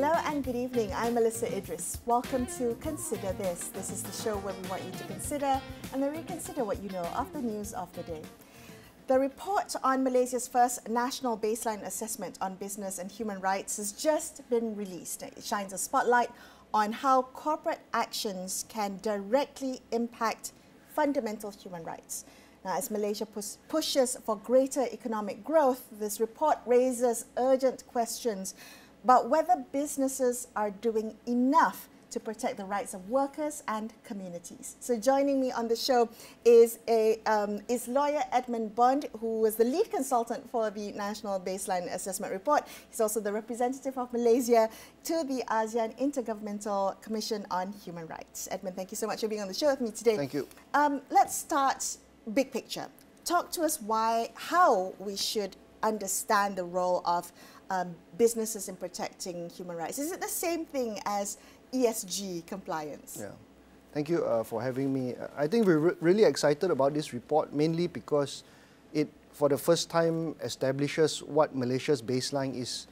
Hello and good evening. I'm Melisa Idris. Welcome to Consider This. This is the show where we want you to consider and then reconsider what you know of the news of the day. The report on Malaysia's first national baseline assessment on business and human rights has just been released. It shines a spotlight on how corporate actions can directly impact fundamental human rights. Now, as Malaysia pushes for greater economic growth, this report raises urgent questions about whether businesses are doing enough to protect the rights of workers and communities. So joining me on the show is lawyer Edmund Bon, who was the lead consultant for the National Baseline Assessment Report. He's also the representative of Malaysia to the ASEAN Intergovernmental Commission on Human Rights. Edmund, thank you so much for being on the show with me today. Thank you. Let's start big picture. Talk to us how we should understand the role of businesses in protecting human rights. Is it the same thing as ESG compliance? Yeah, thank you for having me. I think we're really excited about this report, mainly because it, for the first time, establishes what Malaysia's baseline is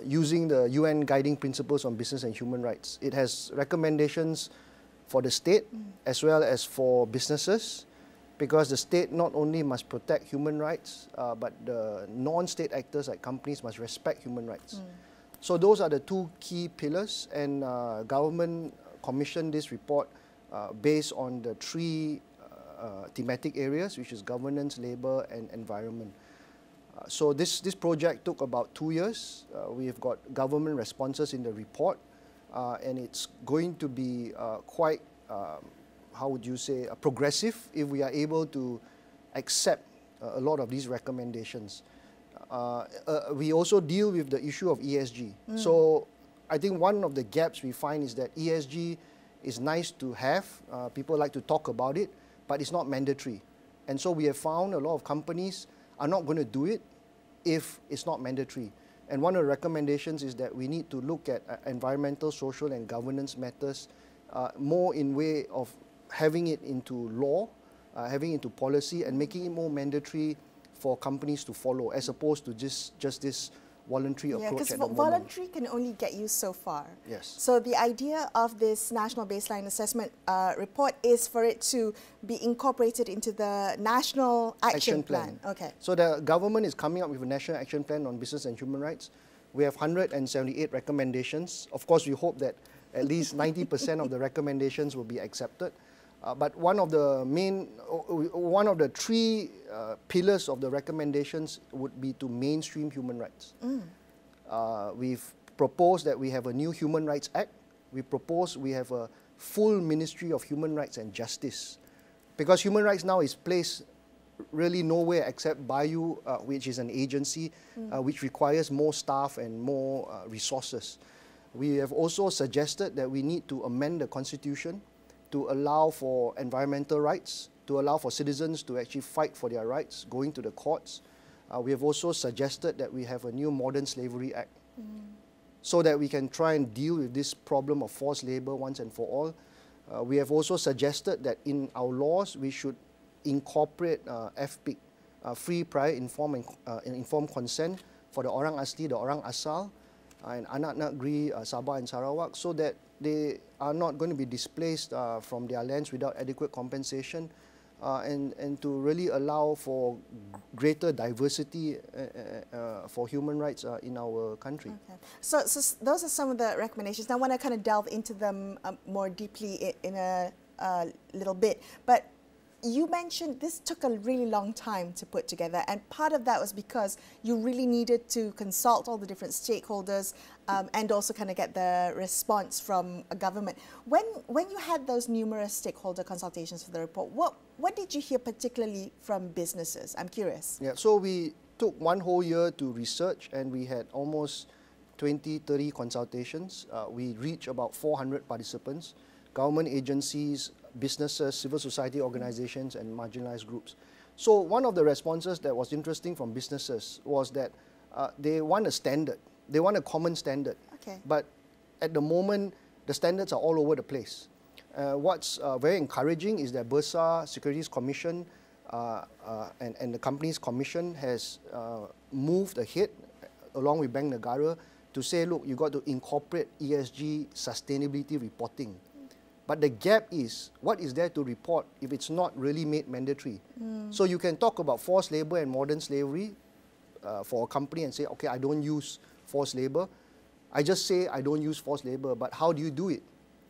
using the UN Guiding Principles on Business and Human Rights. It has recommendations for the state as well as for businesses, because the state not only must protect human rights, but the non-state actors like companies must respect human rights. So those are the two key pillars, and government commissioned this report based on the three thematic areas, which is governance, labour and environment. So this project took about 2 years. We've got government responses in the report, and it's going to be quite how would you say, progressive if we are able to accept a lot of these recommendations. We also deal with the issue of ESG. So I think one of the gaps we find is that ESG is nice to have. People like to talk about it, but it's not mandatory. And so we have found a lot of companies are not going to do it if it's not mandatory. And one of the recommendations is that we need to look at environmental, social and governance matters more in way of having it into law, having it into policy, and making it more mandatory for companies to follow, as opposed to just this voluntary approach at the moment. Because voluntary can only get you so far. Yes. So the idea of this National Baseline Assessment report is for it to be incorporated into the National Action Plan. Okay. So the government is coming up with a National Action Plan on Business and Human Rights. We have 178 recommendations. Of course, we hope that at least 90% of the recommendations will be accepted. But one of the three pillars of the recommendations would be to mainstream human rights. We've proposed that we have a new Human Rights Act. We propose we have a full Ministry of Human Rights and Justice, because human rights now is placed really nowhere except BIU, which is an agency which requires more staff and more resources. We have also suggested that we need to amend the Constitution to allow for environmental rights, to allow for citizens to actually fight for their rights, going to the courts. We have also suggested that we have a new Modern Slavery Act, so that we can try and deal with this problem of forced labour once and for all. We have also suggested that in our laws we should incorporate FPIC, free, prior, informed consent for the Orang Asli, the Orang Asal, and Anak Negeri Sabah and Sarawak, so that they are not going to be displaced from their lands without adequate compensation, and to really allow for greater diversity for human rights in our country. Okay. So those are some of the recommendations. Now I want to kind of delve into them more deeply in a little bit. But you mentioned this took a really long time to put together, and part of that was because you really needed to consult all the different stakeholders and also kind of get the response from a government. When you had those numerous stakeholder consultations for the report, what did you hear particularly from businesses? I'm curious. Yeah, so we took 1 whole year to research, and we had almost 20-30 consultations. We reached about 400 participants, government agencies, businesses, civil society organizations and marginalized groups. So one of the responses that was interesting from businesses was that they want a standard. They want a common standard. Okay. But at the moment, the standards are all over the place. What's very encouraging is that Bursa Securities Commission and the Companies Commission has moved ahead, along with Bank Negara, to say, look, you got to incorporate ESG sustainability reporting. But the gap is, what is there to report if it's not really made mandatory? So you can talk about forced labor and modern slavery for a company and say, okay, I don't use forced labor. I just say I don't use forced labor, but how do you do it?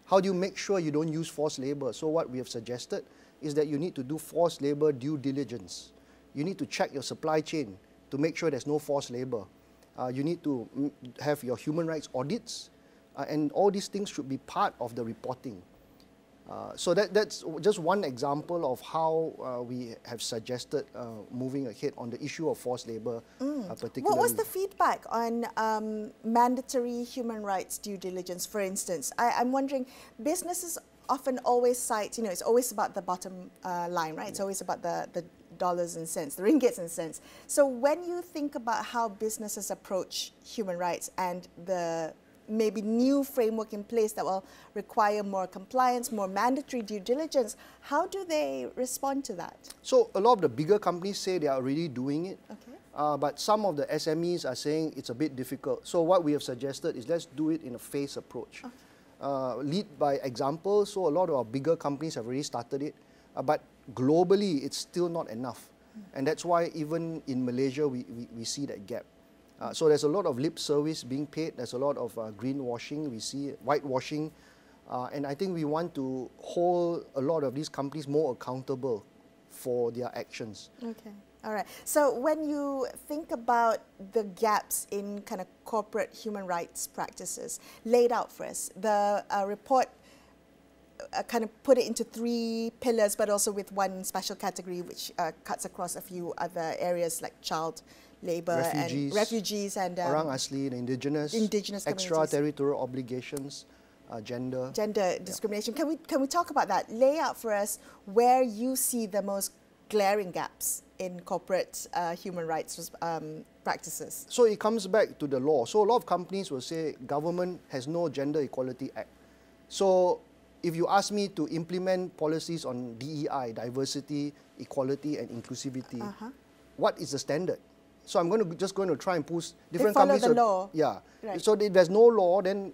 How do you make sure you don't use forced labor? So what we have suggested is that you need to do forced labor due diligence. You need to check your supply chain to make sure there's no forced labor. You need to have your human rights audits, and all these things should be part of the reporting. So that's just one example of how we have suggested moving ahead on the issue of forced labor, particularly. What was the feedback on mandatory human rights due diligence, for instance? I'm wondering, businesses often always cite, it's always about the bottom line, right? It's always about the dollars and cents, the ringgits and cents. So when you think about how businesses approach human rights and the maybe new framework in place that will require more compliance, more mandatory due diligence, how do they respond to that? So a lot of the bigger companies say they are already doing it, but some of the SMEs are saying it's a bit difficult. So what we have suggested is let's do it in a phased approach. Lead by example, so a lot of our bigger companies have already started it, but globally it's still not enough. And that's why even in Malaysia we see that gap. So there's a lot of lip service being paid, there's a lot of greenwashing, we see whitewashing, and I think we want to hold a lot of these companies more accountable for their actions. Okay, all right. So when you think about the gaps in kind of corporate human rights practices laid out for us, the report kind of put it into 3 pillars, but also with one special category which cuts across a few other areas like child labour and refugees and Orang Asli and indigenous extraterritorial obligations, gender discrimination. Can we talk about that? Lay out for us where you see the most glaring gaps in corporate human rights practices. So it comes back to the law. So a lot of companies will say government has no Gender Equality Act. So if you ask me to implement policies on DEI, diversity, equality and inclusivity, what is the standard? So I'm just going to try and push different companies. They follow the law. Yeah. Right. So if there's no law, then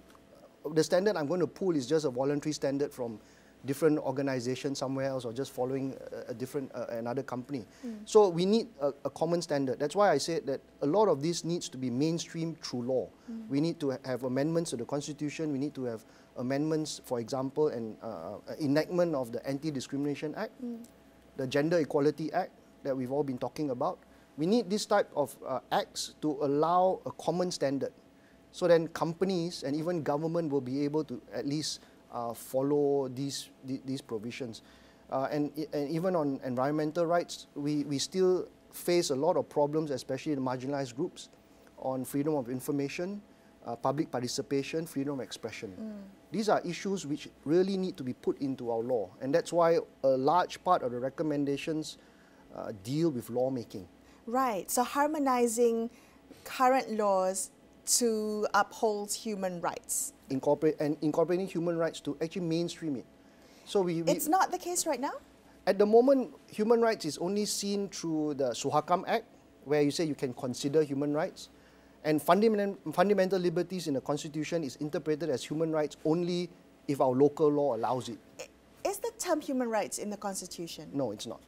the standard I'm going to pull is just a voluntary standard from different organizations somewhere else, or just following a different another company. So we need a common standard. That's why I said that a lot of this needs to be mainstream through law. We need to have amendments to the Constitution. We need to have amendments, for example, and enactment of the Anti-Discrimination Act, the Gender Equality Act that we've all been talking about. We need this type of acts to allow a common standard. So then companies and even government will be able to at least follow these provisions. And even on environmental rights, we still face a lot of problems, especially in marginalized groups, on freedom of information, public participation, freedom of expression. These are issues which really need to be put into our law. And that's why a large part of the recommendations deal with lawmaking. Right, so harmonizing current laws to uphold human rights. Incorporating human rights to actually mainstream it. So it's not the case right now? At the moment, human rights is only seen through the Suhakam Act, where you say you can consider human rights. And fundamental liberties in the Constitution is interpreted as human rights only if our local law allows it. Is the term human rights in the Constitution? No, it's not.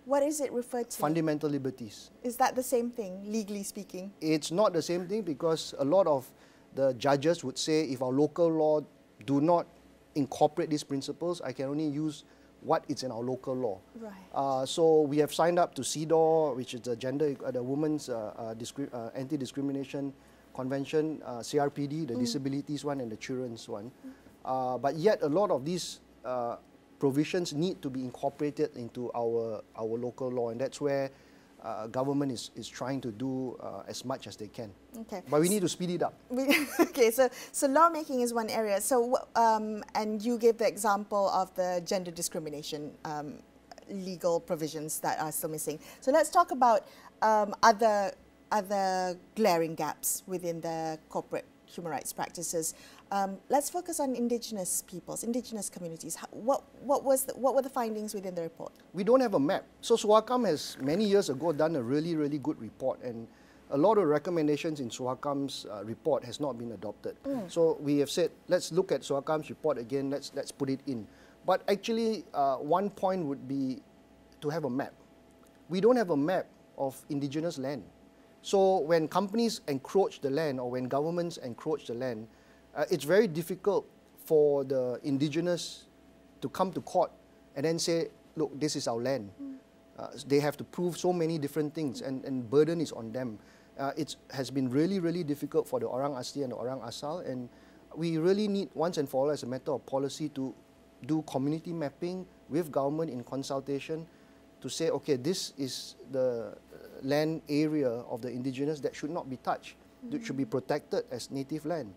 What is it referred to? Fundamental liberties. Is that the same thing, legally speaking? It's not the same thing, because a lot of the judges would say if our local law do not incorporate these principles, I can only use what is in our local law. Right. So we have signed up to CEDAW, which is the Women's Anti-Discrimination Convention, CRPD, the disabilities one and the children's one. But yet a lot of these provisions need to be incorporated into our local law, and that's where government is trying to do as much as they can. Okay. But we need to speed it up. Okay, so lawmaking is one area. So and you gave the example of the gender discrimination legal provisions that are still missing. So let's talk about other glaring gaps within the corporate human rights practices. Let's focus on indigenous peoples, indigenous communities. What were the findings within the report? We don't have a map. So Suhakam has many years ago done a really good report, and a lot of recommendations in Suhakam's report has not been adopted. So we have said, let's look at Suhakam's report again, let's put it in. But actually, one point would be to have a map. We don't have a map of indigenous land. So when companies encroach the land or when governments encroach the land, it's very difficult for the indigenous to come to court and then say, look, this is our land. They have to prove so many different things, and burden is on them. It has been really, really difficult for the Orang Asli and the Orang Asal, and we really need, once and for all, as a matter of policy, to do community mapping with government in consultation to say, okay, this is the land area of the indigenous that should not be touched. It should be protected as native land,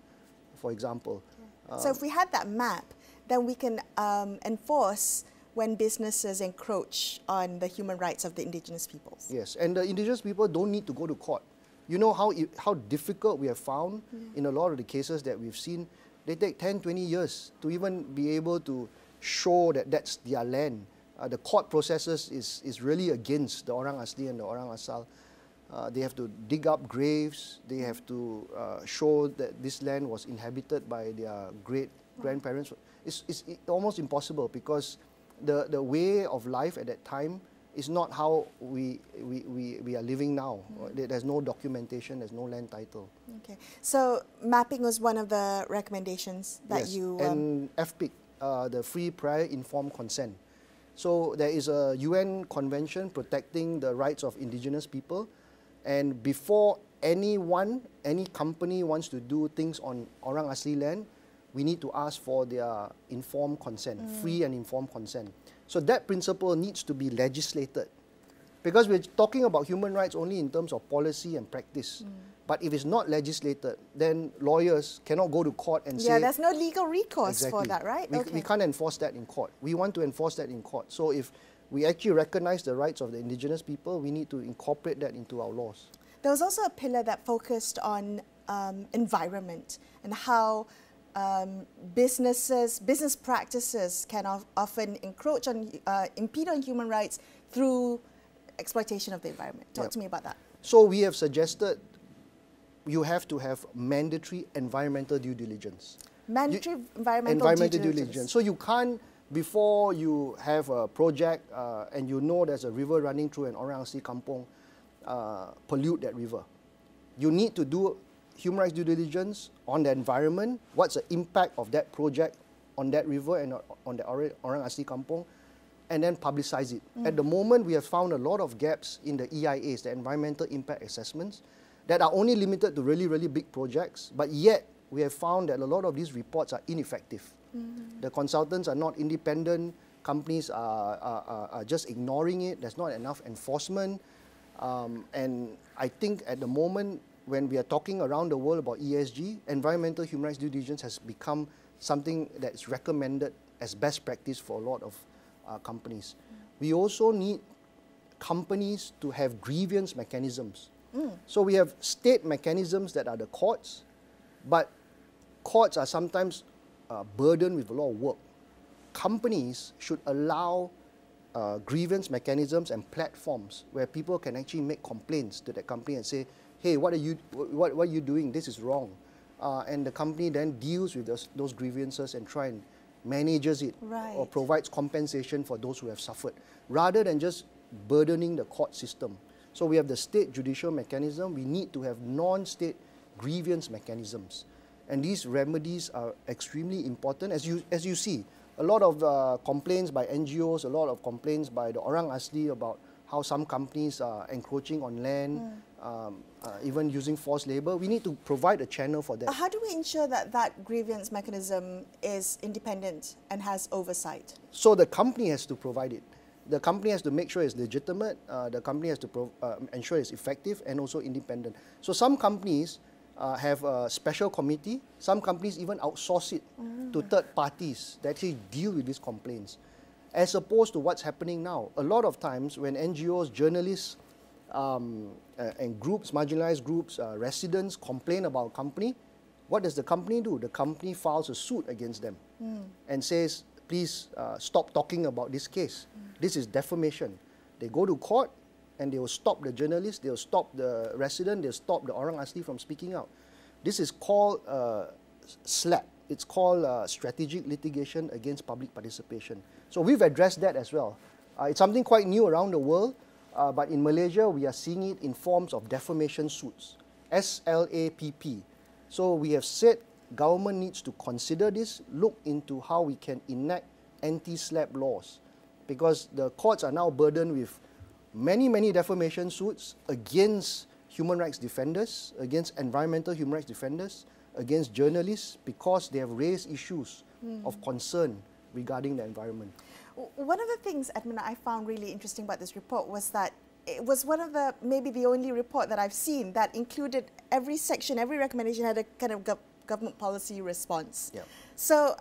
for example. Okay. So if we had that map, then we can enforce when businesses encroach on the human rights of the indigenous peoples. Yes, and the indigenous people don't need to go to court. You know how difficult we have found in a lot of the cases that we've seen. They take 10, 20 years to even be able to show that that's their land. The court processes is really against the Orang Asli and the Orang Asal. They have to dig up graves. They have to show that this land was inhabited by their great-grandparents. It's almost impossible because the way of life at that time is not how we are living now. There's no documentation, there's no land title. Okay, so mapping was one of the recommendations that yes. you... And FPIC, the Free Prior Informed Consent. So there is a UN convention protecting the rights of indigenous people, and before any company wants to do things on Orang Asli land, we need to ask for their informed consent, free and informed consent. So that principle needs to be legislated, because we're talking about human rights only in terms of policy and practice. But if it's not legislated, then lawyers cannot go to court and say... Yeah, there's no legal recourse exactly. for that, right? We can't enforce that in court. We want to enforce that in court. So if we actually recognize the rights of the indigenous people, we need to incorporate that into our laws. There was also a pillar that focused on environment and how business practices can often encroach on, impede on human rights through exploitation of the environment. Talk to me about that. So we have suggested you have to have mandatory environmental due diligence. Mandatory environmental due diligence. So you can't, before you have a project and you know there's a river running through an Orang Asli kampung, pollute that river. You need to do human rights due diligence on the environment, what's the impact of that project on that river and on the Orang Asli kampung, and then publicize it. At the moment, we have found a lot of gaps in the EIAs, the environmental impact assessments, that are only limited to really, really big projects, but yet we have found that a lot of these reports are ineffective. The consultants are not independent, companies are just ignoring it, there's not enough enforcement, and I think at the moment, when we are talking around the world about ESG, environmental human rights due diligence has become something that's recommended as best practice for a lot of companies. We also need companies to have grievance mechanisms. So we have state mechanisms that are the courts, but courts are sometimes burdened with a lot of work. Companies should allow grievance mechanisms and platforms where people can actually make complaints to the company and say, hey, what are you doing? This is wrong. And the company then deals with those grievances and try and manages it or provides compensation for those who have suffered, rather than just burdening the court system. So we have the state judicial mechanism. We need to have non-state grievance mechanisms. And these remedies are extremely important. As you see, a lot of complaints by NGOs, a lot of complaints by the Orang Asli about how some companies are encroaching on land, even using forced labor. We need to provide a channel for that. How do we ensure that that grievance mechanism is independent and has oversight? So the company has to provide it. The company has to make sure it's legitimate. The company has to ensure it's effective and also independent. So some companies have a special committee. Some companies even outsource it to third parties that actually deal with these complaints. As opposed to what's happening now. A lot of times when NGOs, journalists, and groups, marginalized groups, residents complain about a company, what does the company do? The company files a suit against them and says, please stop talking about this case. This is defamation. They go to court, and they will stop the journalists, they will stop the resident, they will stop the orang asli from speaking out. This is called SLAP. It's called strategic litigation against public participation. So we've addressed that as well. It's something quite new around the world, but in Malaysia we are seeing it in forms of defamation suits, SLAPP. So we have said government needs to consider this, look into how we can enact anti-SLAP laws, because the courts are now burdened with many defamation suits against human rights defenders, against environmental human rights defenders, against journalists, because they have raised issues of concern regarding the environment. One of the things, Edmund, I found really interesting about this report was that it was one of the, maybe the only report that I've seen that included every section, every recommendation had a kind of government policy response. Yeah. So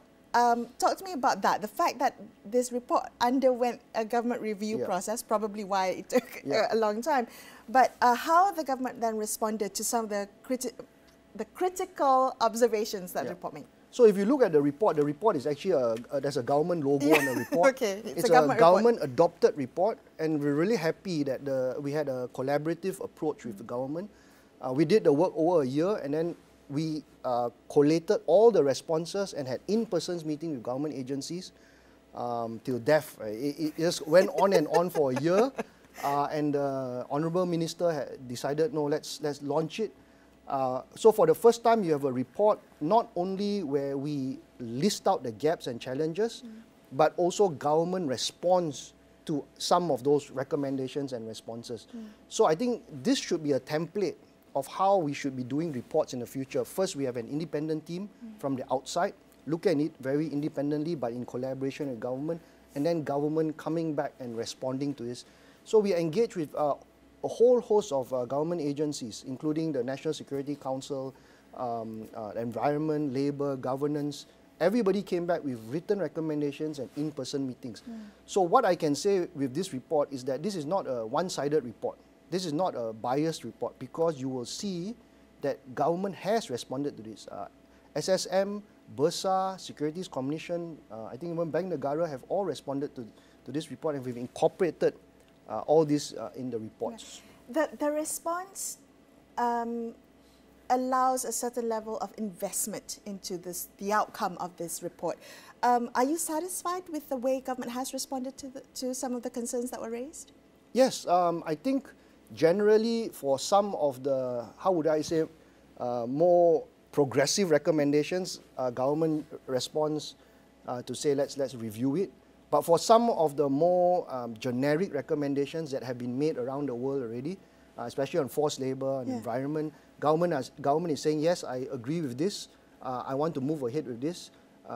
talk to me about that. The fact that this report underwent a government review process, probably why it took a long time, but how the government then responded to some of the critical observations that the report made. So if you look at the report is actually there's a government logo on the report. Okay, it's a government adopted report, and we're really happy that we had a collaborative approach with the government. We did the work over a year, and then we collated all the responses and had in-person meeting with government agencies till death. It just went on and on for a year, and the Honourable Minister had decided, no, let's launch it. So for the first time, you have a report not only where we list out the gaps and challenges, but also government response to some of those recommendations and responses. So I think this should be a template of how we should be doing reports in the future. First, we have an independent team from the outside, look at it very independently, but in collaboration with government, and then government coming back and responding to this. So we engage with a whole host of government agencies, including the National Security Council, environment, labor, governance. Everybody came back with written recommendations and in-person meetings. So what I can say with this report is that this is not a one-sided report. This is not a biased report, because you will see that government has responded to this. SSM, Bursa, Securities Commission, I think even Bank Negara have all responded to this report, and we've incorporated all this in the reports. The response allows a certain level of investment into the outcome of this report. Are you satisfied with the way government has responded to some of the concerns that were raised? Yes, I think generally for some of the, how would I say, more progressive recommendations, government responds to say let's review it. But for some of the more generic recommendations that have been made around the world already, especially on forced labor and environment, government is saying, yes, I agree with this, I want to move ahead with this.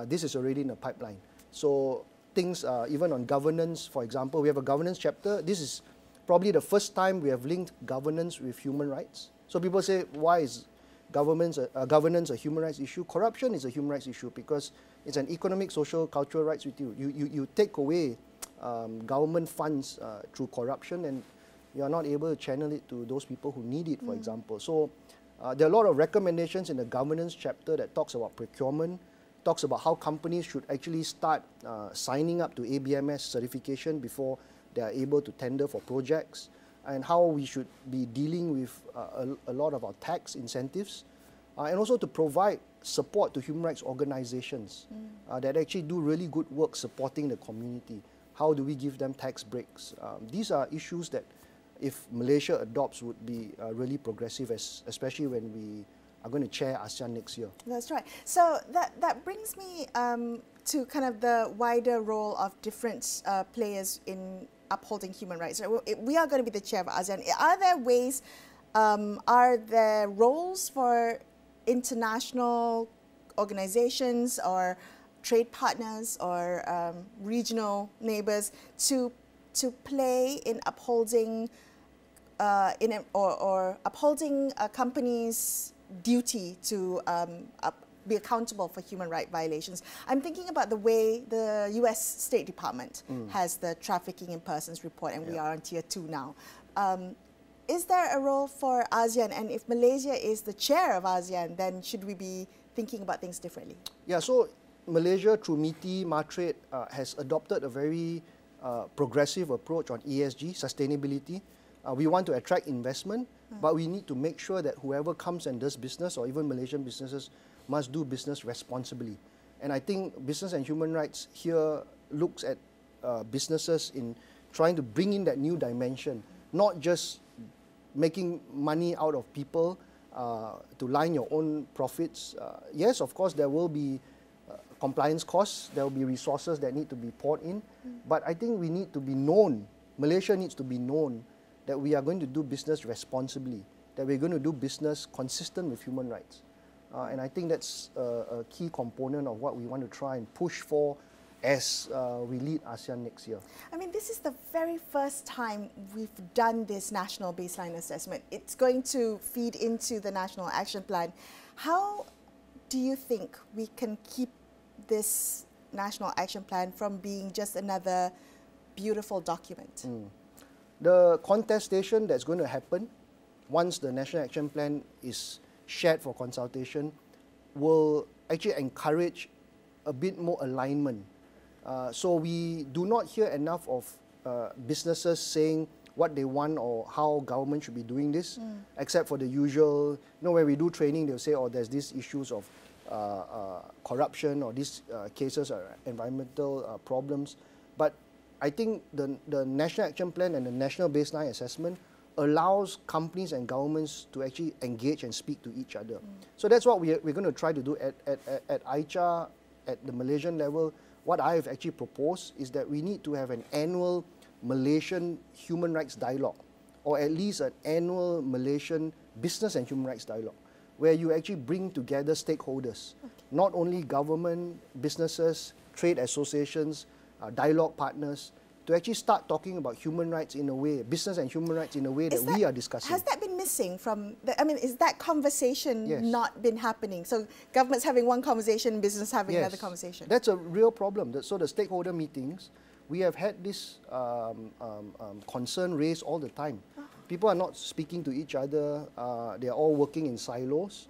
This is already in the pipeline. So things, even on governance, for example, we have a governance chapter. This is probably the first time we have linked governance with human rights. So people say, why is governance a human rights issue? Corruption is a human rights issue because it's an economic, social, cultural rights with you. You take away government funds through corruption, and you are not able to channel it to those people who need it, for example. So there are a lot of recommendations in the governance chapter that talks about procurement, talks about how companies should actually start signing up to ABMS certification before they are able to tender for projects, and how we should be dealing with a lot of our tax incentives, and also to provide support to human rights organizations that actually do really good work supporting the community. How do we give them tax breaks? These are issues that, if Malaysia adopts, would be really progressive, especially when we are going to chair ASEAN next year. That's right. So that brings me to kind of the wider role of different players in upholding human rights. We are going to be the chair of ASEAN. Are there ways, are there roles for international organizations or trade partners or regional neighbors to play in upholding or upholding a company's duty to be accountable for human rights violations? I'm thinking about the way the US State Department has the trafficking in persons report, and we are on tier 2 now. Is there a role for ASEAN? And if Malaysia is the chair of ASEAN, then should we be thinking about things differently? Yeah, so Malaysia, through MITI, MATRADE, has adopted a very progressive approach on ESG, sustainability. We want to attract investment, but we need to make sure that whoever comes and does business, or even Malaysian businesses, must do business responsibly. And I think business and human rights here looks at businesses in trying to bring in that new dimension, not just making money out of people to line your own profits. Yes, of course, there will be compliance costs, there will be resources that need to be poured in, but I think we need to be known, Malaysia needs to be known that we are going to do business responsibly, that we're going to do business consistent with human rights. And I think that's a key component of what we want to try and push for as we lead ASEAN next year. I mean, this is the very first time we've done this national baseline assessment. It's going to feed into the National Action Plan. How do you think we can keep this National Action Plan from being just another beautiful document? The contestation that's going to happen once the National Action Plan is shared for consultation will actually encourage a bit more alignment. So we do not hear enough of businesses saying what they want or how government should be doing this, except for the usual, when we do training, they'll say, oh, there's these issues of corruption or these cases are environmental problems. But I think the National Action Plan and the National Baseline Assessment allows companies and governments to actually engage and speak to each other. So that's what we're going to try to do at AICHA, at the Malaysian level. What I have actually proposed is that we need to have an annual Malaysian human rights dialogue, or at least an annual Malaysian business and human rights dialogue, where you actually bring together stakeholders, not only government, businesses, trade associations, dialogue partners, to actually start talking about human rights in a way, business and human rights in a way that we are discussing. Has that been missing from, is that conversation not been happening? So government's having one conversation, business having another conversation? That's a real problem. So the stakeholder meetings, we have had this concern raised all the time. People are not speaking to each other. They are all working in silos.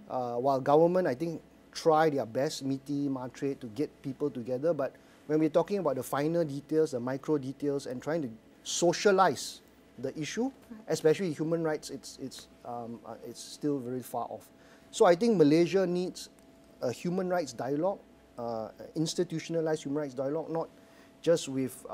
While government, I think, try their best, MITI, MATRADE, to get people together. But when we're talking about the finer details, the micro details, and trying to socialize the issue, especially human rights, it's still very far off. So I think Malaysia needs a human rights dialogue, institutionalized human rights dialogue, not just with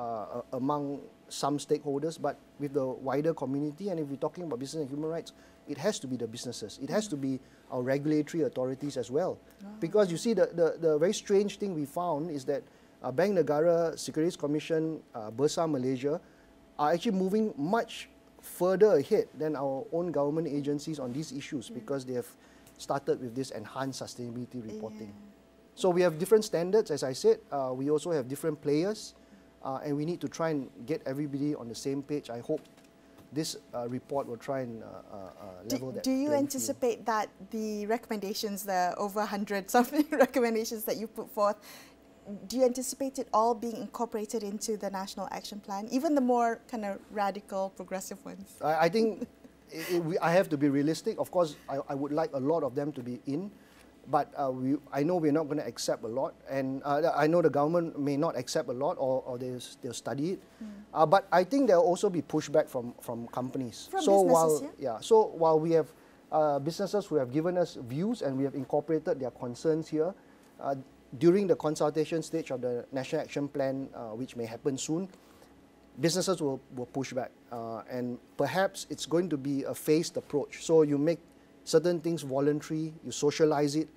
among some stakeholders, but with the wider community. And if we're talking about business and human rights, it has to be the businesses. It has to be our regulatory authorities as well. Because you see, the very strange thing we found is that Bank Negara, Securities Commission, Bursa Malaysia are actually moving much further ahead than our own government agencies on these issues, because they have started with this enhanced sustainability reporting. So we have different standards, as I said. We also have different players, and we need to try and get everybody on the same page. I hope this report will try and level that. Do you anticipate that the recommendations, the over 100-something recommendations that you put forth, do you anticipate it all being incorporated into the National Action Plan, even the more kind of radical, progressive ones? I think I have to be realistic. Of course, I would like a lot of them to be in, but I know we're not going to accept a lot, and I know the government may not accept a lot, or they'll study it. But I think there'll also be pushback from companies. From so businesses, so while we have businesses who have given us views and we have incorporated their concerns here, during the consultation stage of the National Action Plan, which may happen soon, businesses will push back. And perhaps it's going to be a phased approach. So you make certain things voluntary, you socialize it,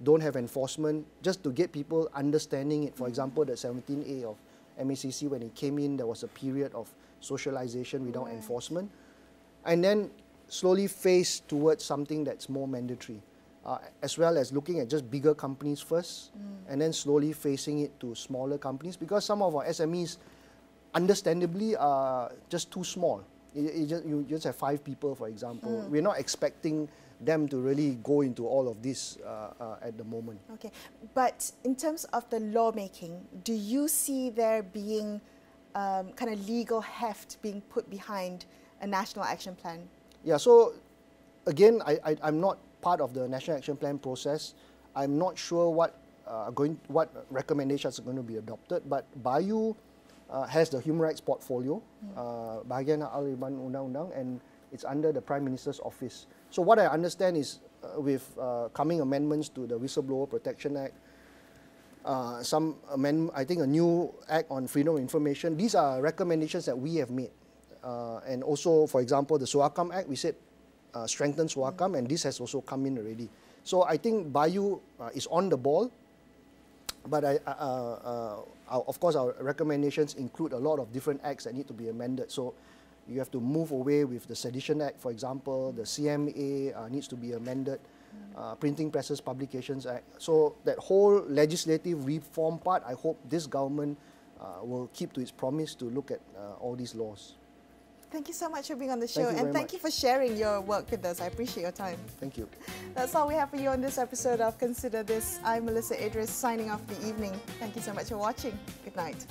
don't have enforcement, just to get people understanding it. For example, the 17A of MACC, when it came in, there was a period of socialization without enforcement. And then slowly phase towards something that's more mandatory. As well as looking at just bigger companies first, and then slowly phasing it to smaller companies, because some of our SMEs, understandably, are just too small. You just have 5 people, for example. We're not expecting them to really go into all of this at the moment. Okay, but in terms of the lawmaking, do you see there being kind of legal heft being put behind a National Action Plan? Yeah, so again, I'm not part of the National Action Plan process. I'm not sure what recommendations are going to be adopted, but Bayu has the human rights portfolio, bahagian al-Riban Undang-Undang, and it's under the Prime Minister's office. So what I understand is with coming amendments to the Whistleblower Protection Act, I think a new act on freedom of information, these are recommendations that we have made. And also, for example, the SOACAM Act, we said strengthen SOACAM, and this has also come in already. So I think Bayu is on the ball, but of course our recommendations include a lot of different acts that need to be amended. So you have to move away with the Sedition Act, for example, the CMA needs to be amended, Printing Presses Publications Act. So that whole legislative reform part, I hope this government will keep to its promise to look at all these laws. Thank you so much for being on the show, and thank you for sharing your work with us. I appreciate your time. Thank you. That's all we have for you on this episode of Consider This. I'm Melisa Idris, signing off the evening. Thank you so much for watching. Good night.